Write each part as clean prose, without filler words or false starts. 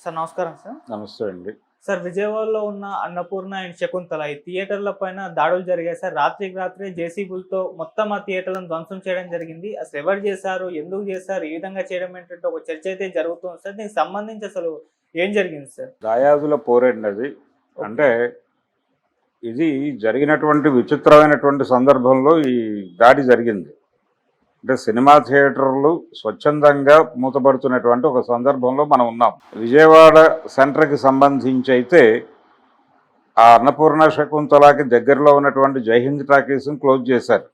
Sir నమస్కారం sir. నమస్తే అండి. సార్ విజయవాడలో ఉన్న అన్నపూర్ణ అండ్ శకుంతల ఈ థియేటర్ల పైన దాడులు జరిగాయి సార్. రాత్రికి రాత్రే జేసీబీలతో మొత్తం ఆ థియేటర్లను ధ్వంసం చేయడం జరిగింది. అసలు ఎవరు చేశారు? ఎందుకు చేశారు? ఈ విధంగా చేయడం ఏంటంటే ఒక చర్చ అయితే జరుగుతుంది సార్. దీనికి సంబంధించి అసలు ఏం జరిగింది సార్? దాయాదుల పోరండి అది. అంటే ఇది జరిగినటువంటి విచిత్రమైనటువంటి సందర్భంలో ఈ దాడి జరిగింది. అంటే సినిమా థియేటర్లు స్వచ్ఛందంగా మూతపడుతున్నటువంటి ఒక సందర్భంలో మనం ఉన్నాం. విజయవాడ సెంటర్కి సంబంధించి అయితే ఆ అన్నపూర్ణ శకుంతలకి దగ్గరలో ఉన్నటువంటి జైహింద్ టాకీస్ని క్లోజ్ చేశారు.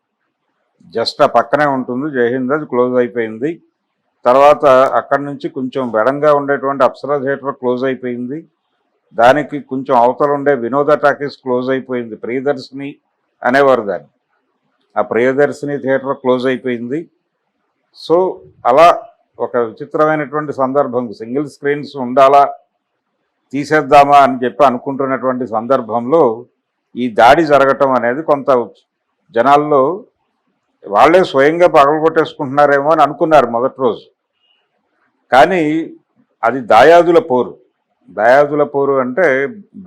జస్ట్ ఆ పక్కనే ఉంటుంది జైహింద్, అది క్లోజ్ అయిపోయింది. తర్వాత అక్కడి నుంచి కొంచెం బెడంగా ఉండేటువంటి అప్సరా థియేటర్ క్లోజ్ అయిపోయింది. దానికి కొంచెం అవతల ఉండే వినోద టాకీస్ క్లోజ్ అయిపోయింది. ప్రియదర్శిని అనేవారు దాన్ని. ఆ ప్రియదర్శిని థియేటర్ క్లోజ్ అయిపోయింది. సో అలా ఒక విచిత్రమైనటువంటి సందర్భం, సింగిల్ స్క్రీన్స్ ఉండాలా తీసేద్దామా అని చెప్పి అనుకుంటున్నటువంటి సందర్భంలో ఈ దాడి జరగటం అనేది కొంత జనాల్లో వాళ్ళే స్వయంగా పగలగొట్టేసుకుంటున్నారేమో అని అనుకున్నారు మొదటి రోజు. కానీ అది దాయాదుల పోరు. దాయాదుల పోరు అంటే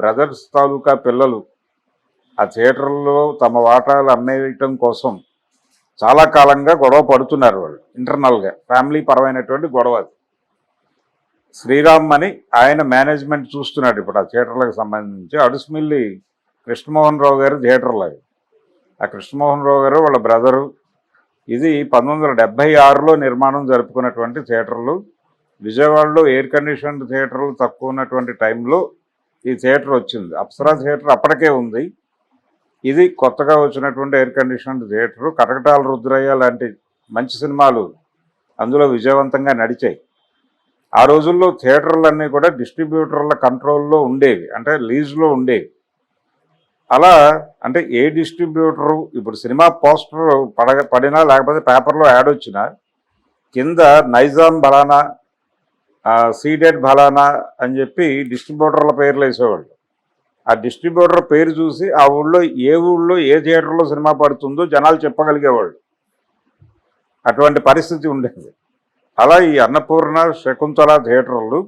బ్రదర్స్ తాలూకా పిల్లలు ఆ థియేటర్లో తమ వాటాలు అమ్మేయటం కోసం చాలా కాలంగా గొడవ పడుతున్నారు. వాళ్ళు ఇంటర్నల్గా ఫ్యామిలీ పరమైనటువంటి గొడవ. శ్రీరామ్ అని ఆయన మేనేజ్మెంట్ చూస్తున్నాడు ఇప్పుడు ఆ థియేటర్లకు సంబంధించి. అడుసుమిల్లి కృష్ణమోహన్ రావు గారు థియేటర్లు అవి. ఆ కృష్ణమోహన్ రావు గారు వాళ్ళ బ్రదరు. ఇది 1976లో నిర్మాణం జరుపుకున్నటువంటి థియేటర్లు. విజయవాడలో ఎయిర్ కండిషన్డ్ థియేటర్లు తక్కువ ఉన్నటువంటి టైంలో ఈ థియేటర్ వచ్చింది. అప్సరా థియేటర్ అప్పటికే ఉంది. ఇది కొత్తగా వచ్చినటువంటి ఎయిర్ కండిషన్డ్ థియేటరు. కటకటాల రుద్రయ్య లాంటి మంచి సినిమాలు అందులో విజయవంతంగా నడిచాయి. ఆ రోజుల్లో థియేటర్లన్నీ కూడా డిస్ట్రిబ్యూటర్ల కంట్రోల్లో ఉండేవి, అంటే లీజులో ఉండేవి. అలా అంటే ఏ డిస్ట్రిబ్యూటరు ఇప్పుడు సినిమా పోస్టర్ పడినా లేకపోతే పేపర్లో యాడ్ వచ్చినా కింద నైజాం బలానా, సీడెడ్ బలానా అని చెప్పి డిస్ట్రిబ్యూటర్ల పేర్లు వేసేవాళ్ళు. ఆ డిస్ట్రిబ్యూటర్ పేరు చూసి ఆ ఊళ్ళో ఏ థియేటర్లో సినిమా పడుతుందో జనాలు చెప్పగలిగేవాళ్ళు. అటువంటి పరిస్థితి ఉండేది. అలా ఈ అన్నపూర్ణ శకుంతల థియేటర్లు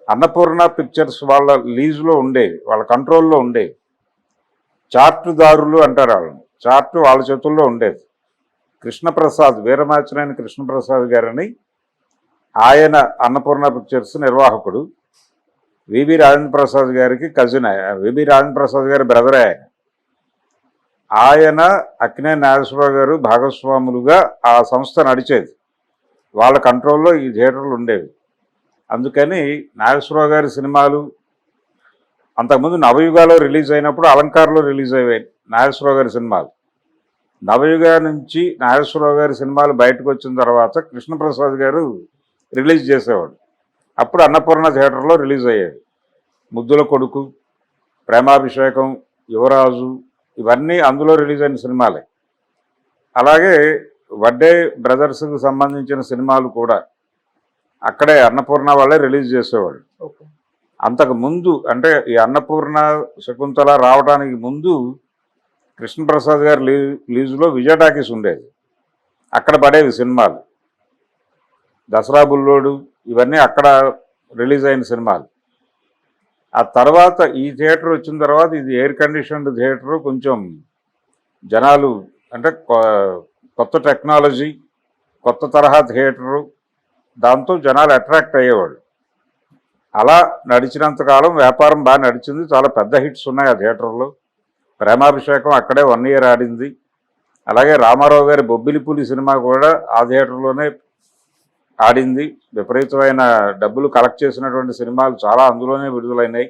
అన్నపూర్ణ పిక్చర్స్ వాళ్ళ లీజులో ఉండేవి, వాళ్ళ కంట్రోల్లో ఉండేవి. చార్టుదారులు అంటారు వాళ్ళని. చార్టు వాళ్ళ చేతుల్లో ఉండేది. కృష్ణప్రసాద్, వీరమాచినేని కృష్ణప్రసాద్ గారని ఆయన అన్నపూర్ణ పిక్చర్స్ నిర్వాహకుడు. విబి రాజేంద్ర ప్రసాద్ గారికి కజిన్. విబి రాజేంద్ర ప్రసాద్ గారి బ్రదరే ఆయన. అక్కినేని నాగేశ్వరరావు గారు భాగస్వాములుగా ఆ సంస్థ నడిచేది. వాళ్ళ కంట్రోల్లో ఈ థియేటర్లు ఉండేవి. అందుకని నాగేశ్వరరావు గారి సినిమాలు అంతకుముందు నవయుగాలో రిలీజ్ అయినప్పుడు అలంకార్లో రిలీజ్ అయ్యాయి నాగేశ్వరరావు గారి సినిమాలు. నవయుగ నుంచి నాగేశ్వరరావు గారి సినిమాలు బయటకు వచ్చిన తర్వాత కృష్ణప్రసాద్ గారు రిలీజ్ చేసేవాడు. అప్పుడు అన్నపూర్ణ థియేటర్లో రిలీజ్ అయ్యాయి. ముద్దుల కొడుకు, ప్రేమాభిషేకం, యువరాజు ఇవన్నీ అందులో రిలీజ్ అయిన సినిమాలే. అలాగే వడ్డే బ్రదర్స్కి సంబంధించిన సినిమాలు కూడా అక్కడే అన్నపూర్ణ వాళ్ళే రిలీజ్ చేసేవాళ్ళు. అంతకు ముందు అంటే ఈ అన్నపూర్ణ శకుంతల రావడానికి ముందు కృష్ణప్రసాద్ గారి లీజులో విజయ టాకీస్ ఉండేది. అక్కడ పడేవి సినిమాలు. దసరా బుల్లోడు ఇవన్నీ అక్కడ రిలీజ్ అయిన సినిమాలు. ఆ తర్వాత ఈ థియేటర్ వచ్చిన తర్వాత ఇది ఎయిర్ కండిషన్డ్ థియేటరు. కొంచెం జనాలు అంటే కొత్త టెక్నాలజీ, కొత్త తరహా థియేటరు, దాంతో జనాలు అట్రాక్ట్ అయ్యేవాళ్ళు. అలా నడిచినంతకాలం వ్యాపారం బాగా నడిచింది. చాలా పెద్ద హిట్స్ ఉన్నాయి ఆ థియేటర్లో. ప్రేమాభిషేకం అక్కడే 1 year ఆడింది. అలాగే రామారావు గారి బొబ్బిలిపులి సినిమా కూడా ఆ థియేటర్లోనే ఆడింది. విపరీతమైన డబ్బులు కలెక్ట్ చేసినటువంటి సినిమాలు చాలా అందులోనే విడుదలైనాయి.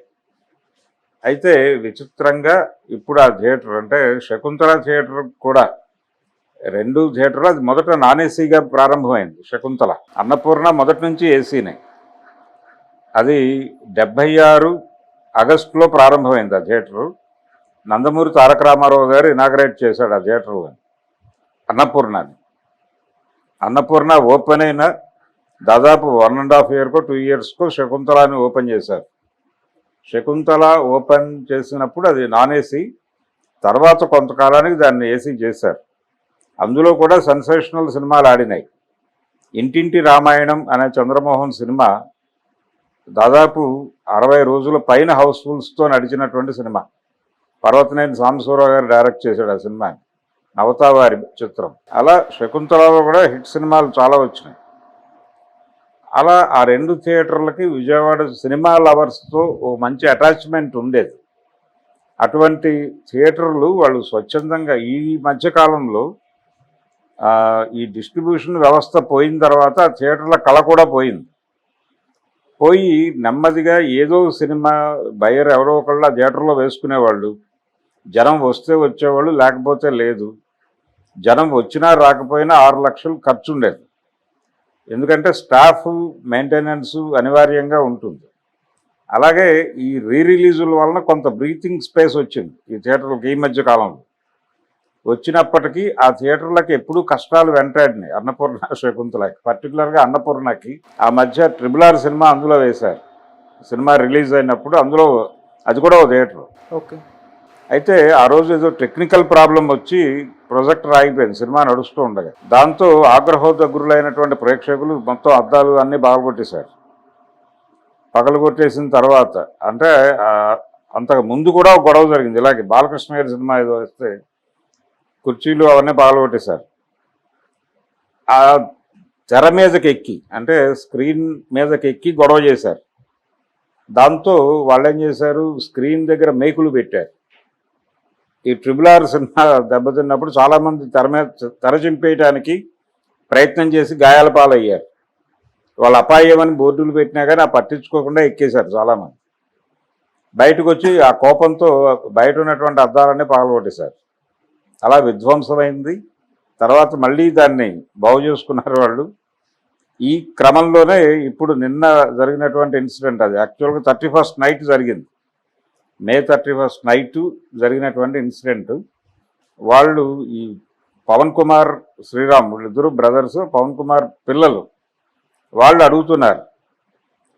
అయితే విచిత్రంగా ఇప్పుడు ఆ థియేటర్ అంటే శకుంతల థియేటర్ కూడా 2 థియేటర్లు. అది మొదట నాన్ ఏసీగా ప్రారంభమైంది శకుంతల. అన్నపూర్ణ మొదటి నుంచి ఏసీనే. అది 76 ఆగస్టులో ప్రారంభమైంది ఆ థియేటరు. నందమూరి తారక రామారావు గారు ఇనాగరేట్ చేశాడు ఆ థియేటర్లో అన్నపూర్ణని. అన్నపూర్ణ ఓపెన్ అయిన దాదాపు 1.5 year 2 years శకుంతలని ఓపెన్ చేశారు. శకుంతల ఓపెన్ చేసినప్పుడు అది నాన్ ఏసీ. తర్వాత కొంతకాలానికి దాన్ని ఏసీ చేశారు. అందులో కూడా సెన్సేషనల్ సినిమాలు ఆడినాయి. ఇంటింటి రామాయణం అనే చంద్రమోహన్ సినిమా దాదాపు 60 రోజుల పైన హౌస్ఫుల్స్తో నడిచినటువంటి సినిమా. పర్వతనేని సాంబశివరావు గారు డైరెక్ట్ చేశాడు ఆ సినిమాని, నవతావారి చిత్రం. అలా శకుంతలలో కూడా హిట్ సినిమాలు చాలా వచ్చినాయి. అలా ఆ 2 థియేటర్లకి విజయవాడ సినిమా లవర్స్తో ఓ మంచి అటాచ్మెంట్ ఉండేది. అటువంటి థియేటర్లు వాళ్ళు స్వచ్ఛందంగా ఈ మధ్యకాలంలో ఈ డిస్ట్రిబ్యూషన్ వ్యవస్థ పోయిన తర్వాత ఆ థియేటర్ల కళ కూడా పోయింది. పోయి నెమ్మదిగా ఏదో సినిమా బయర్ ఎవరో ఒకళ్ళు ఆ థియేటర్లో వేసుకునేవాళ్ళు. జనం వస్తే వచ్చేవాళ్ళు, లేకపోతే లేదు. జనం వచ్చినా రాకపోయినా 6 లక్షలు ఖర్చు ఉండేది. ఎందుకంటే స్టాఫ్ మెయింటెనెన్స్ అనివార్యంగా ఉంటుంది. అలాగే ఈ రిలీజుల వలన కొంత బ్రీతింగ్ స్పేస్ వచ్చింది ఈ థియేటర్లకు ఈ మధ్య కాలంలో. వచ్చినప్పటికీ ఆ థియేటర్లకు ఎప్పుడూ కష్టాలు వెంటాడినాయి. అన్నపూర్ణ, శకుంతలకి, పర్టికులర్గా అన్నపూర్ణకి ఆ మధ్య RRR సినిమా అందులో వేశారు. సినిమా రిలీజ్ అయినప్పుడు అందులో అది కూడా ఓ థియేటర్. ఓకే. అయితే ఆ రోజు ఏదో టెక్నికల్ ప్రాబ్లం వచ్చి ప్రొజెక్టర్ ఆగిపోయింది సినిమా నడుస్తూ ఉండగా. దాంతో ఆగ్రహోదగ్రులైనటువంటి ప్రేక్షకులు మొత్తం అద్దాలు అన్నీ బాగొట్టేశారు. పగలగొట్టేసిన తర్వాత అంటే అంతకు ముందు కూడా ఒక గొడవ జరిగింది ఇలాగే. బాలకృష్ణ గారి సినిమా ఏదో వస్తే కుర్చీలు అవన్నీ పగలగొట్టేశారు. ఆ తెర మీదకి ఎక్కి అంటే స్క్రీన్ మీదకి ఎక్కి గొడవ చేశారు. దాంతో వాళ్ళు ఏం చేశారు, స్క్రీన్ దగ్గర మేకులు పెట్టారు. ఈ RRR సినిమా దెబ్బతిన్నప్పుడు చాలామంది తెర చింపేయడానికి ప్రయత్నం చేసి గాయాల పాలయ్యారు. వాళ్ళు అపాయమని బోర్డులు పెట్టినా కానీ పట్టించుకోకుండా ఎక్కేశారు చాలామంది. బయటకు వచ్చి ఆ కోపంతో బయట ఉన్నటువంటి అద్దాలన్నీ పగలగొట్టేశారు. అలా విధ్వంసమైంది. తర్వాత మళ్ళీ దాన్ని బాగు చేసుకున్నారు వాళ్ళు. ఈ క్రమంలోనే ఇప్పుడు నిన్న జరిగినటువంటి ఇన్సిడెంట్, అది యాక్చువల్గా 31st నైట్ జరిగింది. May 31st నైట్ జరిగినటువంటి ఇన్సిడెంట్. వాళ్ళు ఈ పవన్ కుమార్, శ్రీరామ్ వీళ్ళిద్దరూ బ్రదర్స్, పవన్ కుమార్ పిల్లలు, వాళ్ళు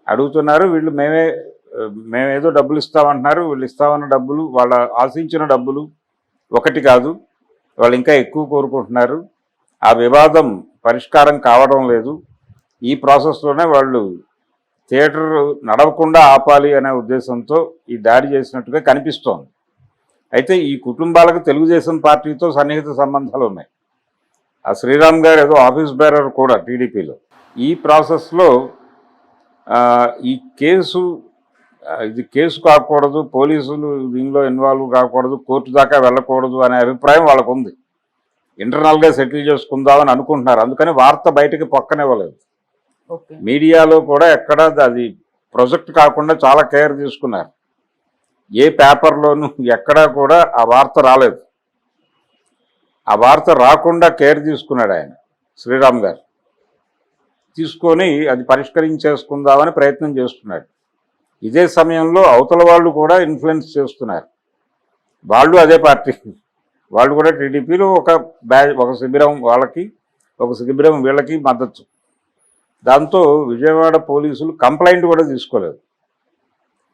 అడుగుతున్నారు వీళ్ళు మేమేదో డబ్బులు ఇస్తామంటున్నారు. వీళ్ళు ఇస్తామన్న డబ్బులు, వాళ్ళ ఆశించిన డబ్బులు ఒకటి కాదు, వాళ్ళు ఇంకా ఎక్కువ కోరుకుంటున్నారు. ఆ వివాదం పరిష్కారం కావడం లేదు. ఈ ప్రాసెస్లోనే వాళ్ళు థియేటర్ నడవకుండా ఆపాలి అనే ఉద్దేశంతో ఈ దాడి చేసినట్టుగా కనిపిస్తోంది. అయితే ఈ కుటుంబాలకు తెలుగుదేశం పార్టీతో సన్నిహిత సంబంధాలు ఉన్నాయి. ఆ శ్రీరామ్ గారు ఏదో ఆఫీస్ బేరర్ కూడా టీడీపీలో. ఈ ప్రాసెస్లో ఈ ఇది కేసు కాకూడదు, పోలీసులు దీనిలో ఇన్వాల్వ్ కాకూడదు, కోర్టు దాకా వెళ్ళకూడదు అనే అభిప్రాయం వాళ్ళకు ఉంది. ఇంటర్నల్గా సెటిల్ చేసుకుందామని అనుకుంటున్నారు. అందుకని వార్త బయటకు పక్కనివ్వలేదు. మీడియాలో కూడా ఎక్కడ అది ప్రొజెక్ట్ కాకుండా చాలా కేర్ తీసుకున్నారు. ఏ పేపర్లోనూ ఎక్కడా కూడా ఆ వార్త రాలేదు. ఆ వార్త రాకుండా కేర్ తీసుకున్నాడు ఆయన, శ్రీరామ్ గారు. తీసుకొని అది పరిష్కరించేసుకుందామని ప్రయత్నం చేస్తున్నాడు. ఇదే సమయంలో అవతల వాళ్ళు కూడా ఇన్ఫ్లుయెన్స్ చేస్తున్నారు. వాళ్ళు అదే పార్టీ, వాళ్ళు కూడా టీడీపీలో ఒక శిబిరం వాళ్ళకి, ఒక శిబిరం వీళ్ళకి మద్దతు. దాంతో విజయవాడ పోలీసులు కంప్లైంట్ కూడా తీసుకోలేదు.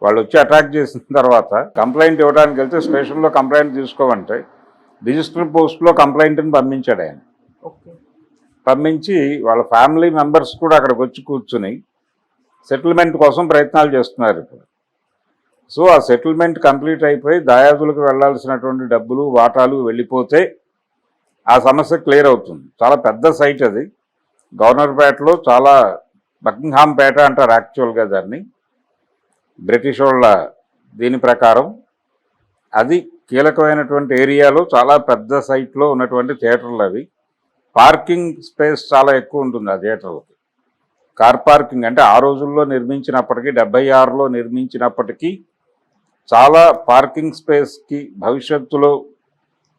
వాళ్ళు వచ్చి అటాక్ చేసిన తర్వాత కంప్లైంట్ ఇవ్వడానికి వెళ్తే స్టేషన్లో కంప్లైంట్ తీసుకోమంటే రిజిస్టర్ పోస్ట్లో కంప్లైంట్ని పంపించాడు ఆయన. పంపించి వాళ్ళ ఫ్యామిలీ మెంబర్స్ కూడా అక్కడికి వచ్చి కూర్చుని సెటిల్మెంట్ కోసం ప్రయత్నాలు చేస్తున్నారు ఇప్పుడు. సో ఆ సెటిల్మెంట్ కంప్లీట్ అయిపోయి దాయాదులకు వెళ్లాల్సినటువంటి డబ్బులు, వాటాలు వెళ్ళిపోతే ఆ సమస్య క్లియర్ అవుతుంది. చాలా పెద్ద సైట్ అది. గవర్నర్పేటలో చాలా, బకింగ్హామ్ పేట అంటారు యాక్చువల్గా దాన్ని, బ్రిటిష్ వాళ్ళ దీని ప్రకారం. అది కీలకమైనటువంటి ఏరియాలో చాలా పెద్ద సైట్లో ఉన్నటువంటి థియేటర్లు అవి. పార్కింగ్ స్పేస్ చాలా ఎక్కువ ఉంటుంది ఆ థియేటర్లకి. కార్ పార్కింగ్ అంటే ఆ రోజుల్లో నిర్మించినప్పటికీ, 76లో నిర్మించినప్పటికీ చాలా పార్కింగ్ స్పేస్కి భవిష్యత్తులో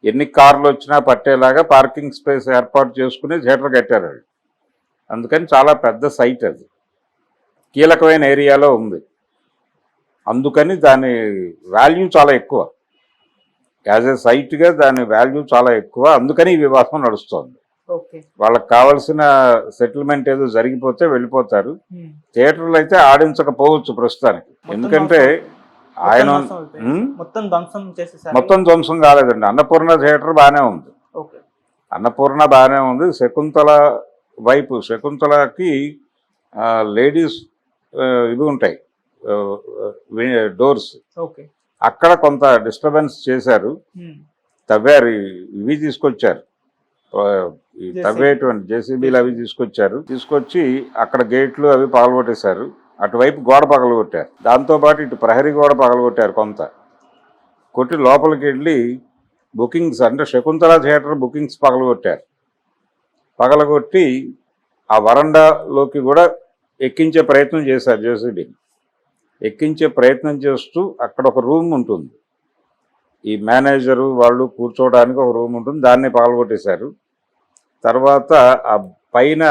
ఎన్ని కార్లు వచ్చినా పట్టేలాగా పార్కింగ్ స్పేస్ ఏర్పాటు చేసుకుని థియేటర్ కట్టారు. అందుకని చాలా పెద్ద సైట్ అది, కీలకమైన ఏరియాలో ఉంది. అందుకని దాని వాల్యూ చాలా ఎక్కువ. యాజ్ ఏ సైట్గా దాని వాల్యూ చాలా ఎక్కువ. అందుకని ఈ వివాదం నడుస్తోంది. వాళ్ళకి కావాల్సిన సెటిల్మెంట్ ఏదో జరిగిపోతే వెళ్ళిపోతారు. థియేటర్లు అయితే ఆడించకపోవచ్చు ప్రస్తుతానికి. ఎందుకంటే ఆయన మొత్తం ధ్వంసం కాలేదండి. అన్నపూర్ణ థియేటర్ బాగానే ఉంది. అన్నపూర్ణ బాగానే ఉంది. శకుంతల వైపు, శకుంతలకి లేడీస్ ఇవి ఉంటాయి, డోర్స్ ఓకే. అక్కడ కొంత డిస్టర్బెన్స్ చేశారు, తవ్వారు, ఇవి తీసుకొచ్చారు, ఆ, ఈ తవ్వేటువంటి జేసీబీలు అవి తీసుకొచ్చి అక్కడ గేట్లు అవి పగలగొట్టేశారు. అటువైపు గోడ పగలగొట్టారు, దాంతోపాటు ఇటు ప్రహరీ గోడ పగలగొట్టారు. కొంత కొట్టి లోపలికి వెళ్ళి బుకింగ్స్ అంటే శకుంతల థియేటర్ బుకింగ్స్ పగలగొట్టి ఆ వరండాలోకి కూడా ఎక్కించే ప్రయత్నం చేశారు. జేసీబీని ఎక్కించే ప్రయత్నం చేస్తూ అక్కడ ఒక రూమ్ ఉంటుంది, ఈ మేనేజరు వాళ్ళు కూర్చోవడానికి ఒక రూమ్ ఉంటుంది, దాన్ని పగలగొట్టేశారు. తర్వాత ఆ పైన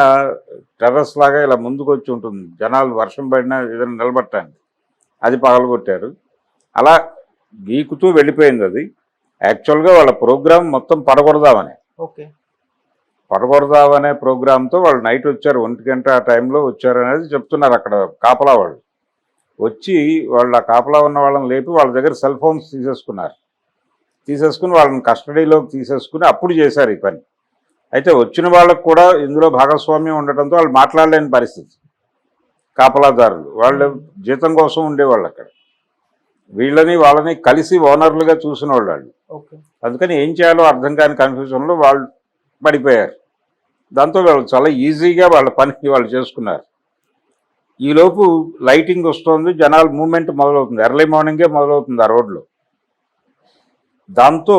టెర్రస్ లాగా ఇలా ముందుకు వచ్చి ఉంటుంది, జనాలు వర్షం పడినా ఏదైనా నిలబట్టడానికి, అది పగలగొట్టారు. అలా గీకుతూ వెళ్ళిపోయింది అది. యాక్చువల్గా వాళ్ళ ప్రోగ్రాం మొత్తం పడగొడదామనే ప్రోగ్రాంతో వాళ్ళు నైట్ వచ్చారు, 1 గంట ఆ టైంలో వచ్చారు అనేది చెప్తున్నారు. అక్కడ కాపలా వాళ్ళు వచ్చి వాళ్ళ కాపలా ఉన్న వాళ్ళని లేపి వాళ్ళ దగ్గర సెల్ ఫోన్స్ తీసేసుకుని వాళ్ళని కస్టడీలోకి తీసేసుకుని అప్పుడు చేశారు ఈ పని. అయితే వచ్చిన వాళ్ళకు కూడా ఇందులో భాగస్వామ్యం ఉండటంతో వాళ్ళు మాట్లాడలేని పరిస్థితి. కాపలాదారులు వాళ్ళు జీతం కోసం ఉండేవాళ్ళు అక్కడ, వాళ్ళని కలిసి ఓనర్లుగా చూసిన వాళ్ళు. అందుకని ఏం చేయాలో అర్థం కాని కన్ఫ్యూజన్లో వాళ్ళు పడిపోయారు. దాంతో వాళ్ళు చాలా ఈజీగా వాళ్ళ పని వాళ్ళు చేసుకున్నారు. ఈలోపు లైటింగ్ వస్తుంది, జనాల మూవ్మెంట్ మొదలవుతుంది, ఎర్లీ మార్నింగే మొదలవుతుంది ఆ రోడ్లో. దాంతో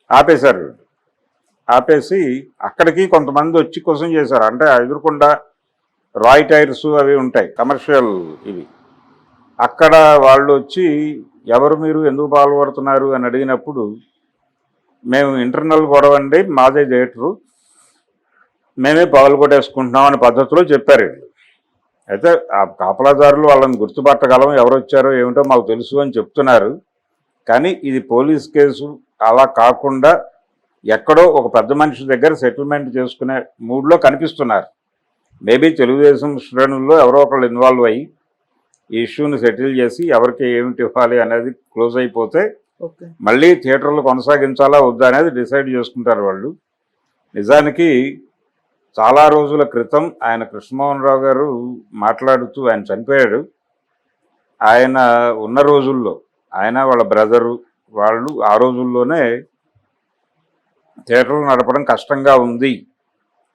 ఆపేశారు. ఆపేసి అక్కడికి కొంతమంది వచ్చి క్వశ్చన్ చేశారు. అంటే ఎదురుకుండా రాయ్ టైర్స్ అవి ఉంటాయి, కమర్షియల్ ఇవి. అక్కడ వాళ్ళు వచ్చి ఎవరు మీరు, ఎందుకు పాల్పడుతున్నారు అని అడిగినప్పుడు మేము ఇంటర్నల్ గొడవ అండి, మాదే థియేటరు, మేమే పగలగొట్టేసుకుంటున్నాం అనే పద్ధతిలో చెప్పారు. అయితే ఆ కాపలాదారులు వాళ్ళని గుర్తుపట్టగలం, ఎవరు వచ్చారో ఏమిటో మాకు తెలుసు అని చెప్తున్నారు. కానీ ఇది పోలీస్ కేసు అలా కాకుండా ఎక్కడో ఒక పెద్ద మనిషి దగ్గర సెటిల్మెంట్ చేసుకునే మూడ్లో కనిపిస్తున్నారు. మేబీ తెలుగుదేశం శ్రేణుల్లో ఎవరో ఒకళ్ళు ఇన్వాల్వ్ అయ్యి ఈ ఇష్యూని సెటిల్ చేసి ఎవరికి ఏమిటి ఇవ్వాలి అనేది క్లోజ్ అయిపోతే మళ్ళీ థియేటర్లు కొనసాగించాలా వద్దా అనేది డిసైడ్ చేసుకుంటారు వాళ్ళు. నిజానికి చాలా రోజుల క్రితం ఆయన కృష్ణమోహన్ రావు గారు మాట్లాడుతూ, ఆయన చనిపోయాడు, ఆయన ఉన్న రోజుల్లో ఆయన వాళ్ళ బ్రదరు వాళ్ళు ఆ రోజుల్లోనే థియేటర్లు నడపడం కష్టంగా ఉంది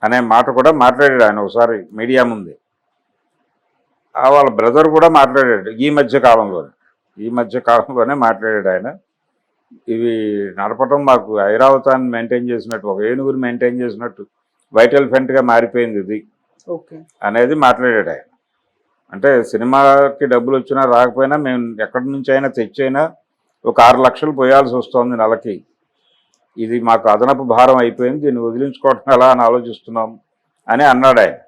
అనే మాట కూడా మాట్లాడాడు ఆయన ఒకసారి మీడియా ముందే. వాళ్ళ బ్రదర్ కూడా మాట్లాడాడు ఈ మధ్య కాలంలోనే మాట్లాడాడు ఆయన. ఇవి నడపడం మాకు ఐరావతాన్ని మెయింటైన్ చేసినట్టు, ఒక ఏనుగుని మెయింటైన్ చేసినట్టు వైటల్ ఫెంట్గా మారిపోయింది ఇది అనేది మాట్లాడాడు ఆయన. అంటే సినిమాకి డబ్బులు వచ్చినా రాకపోయినా మేము ఎక్కడి నుంచి అయినా తెచ్చైనా ఒక 6 లక్షలు పోయాల్సి వస్తుంది నెలకి, ఇది మాకు అదనపు భారం అయిపోయింది, దీన్ని వదిలించుకోవటం ఎలా అని ఆలోచిస్తున్నాం అని అన్నాడు ఆయన.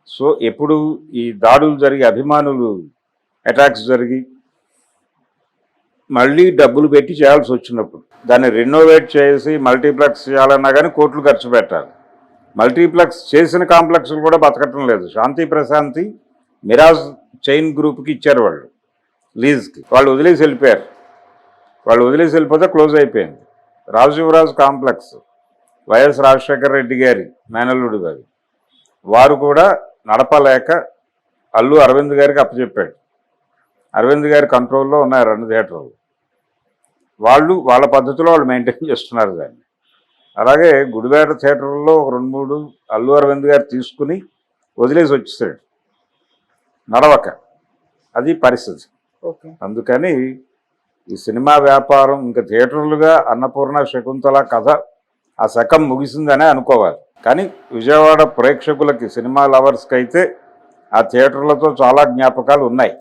సో ఎప్పుడు ఈ దాడులు జరిగి అభిమానులు అటాక్స్ జరిగి మళ్ళీ డబ్బులు పెట్టి చేయాల్సి వచ్చినప్పుడు దాన్ని రెనోవేట్ చేసి మల్టీప్లెక్స్ చేయాలన్నా కానీ కోట్లు ఖర్చు పెట్టాలి. మల్టీప్లెక్స్ చేసిన కాంప్లెక్స్లు కూడా బతకటం లేదు. శాంతి ప్రశాంతి మిరాజ్ చైన్ గ్రూప్కి ఇచ్చారు వాళ్ళు లీజ్కి, వాళ్ళు వదిలేసి వెళ్ళిపోయారు. వాళ్ళు వదిలేసి వెళ్ళిపోతే క్లోజ్ అయిపోయింది. రాజీవ్రాజ్ కాంప్లెక్స్ వైఎస్ రాజశేఖర రెడ్డి గారి మేనల్లుడు గారు, వారు కూడా నడపలేక అల్లు అరవింద్ గారికి అప్పచెప్పాడు. అరవింద్ గారి కంట్రోల్లో ఉన్నాయి 2 థియేటర్లు. వాళ్ళ పద్ధతిలో వాళ్ళు మెయింటైన్ చేస్తున్నారు దాన్ని. అలాగే గుడివాడ థియేటర్లో ఒక 2-3 అల్లు అరవింద్ గారు తీసుకుని వదిలేసి వచ్చేసాడు నడవక, అది పరిస్థితి. అందుకని ఈ సినిమా వ్యాపారం ఇంకా థియేటర్లుగా అన్నపూర్ణ శకుంతల కథ ఆ శకం ముగిసిందనే అనుకోవాలి. కానీ విజయవాడ ప్రేక్షకులకి, సినిమా లవర్స్కి అయితే ఆ థియేటర్లతో చాలా జ్ఞాపకాలు ఉన్నాయి.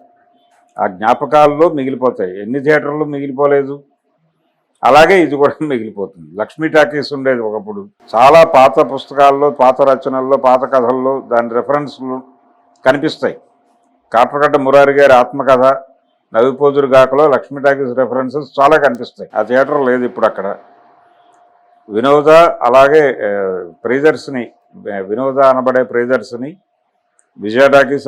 ఆ జ్ఞాపకాల్లో మిగిలిపోతాయి. ఎన్ని థియేటర్లు మిగిలిపోలేదు, అలాగే ఇది కూడా మిగిలిపోతుంది. లక్ష్మీ టాకీస్ ఉండేది ఒకప్పుడు, చాలా పాత పుస్తకాల్లో, పాత రచనల్లో, పాత కథల్లో దాని రెఫరెన్స్లు కనిపిస్తాయి. కాట్రగడ్డ మురారి గారి ఆత్మకథ, నవిపోజురు గాకలో లక్ష్మీ టాకీస్ రెఫరెన్సెస్ చాలా కనిపిస్తాయి. ఆ థియేటర్ లేదు ఇప్పుడు అక్కడ. వినోద, అలాగే ప్రియదర్శిని, వినోద అనబడే ప్రియదర్శిని, విజయ టాకీస్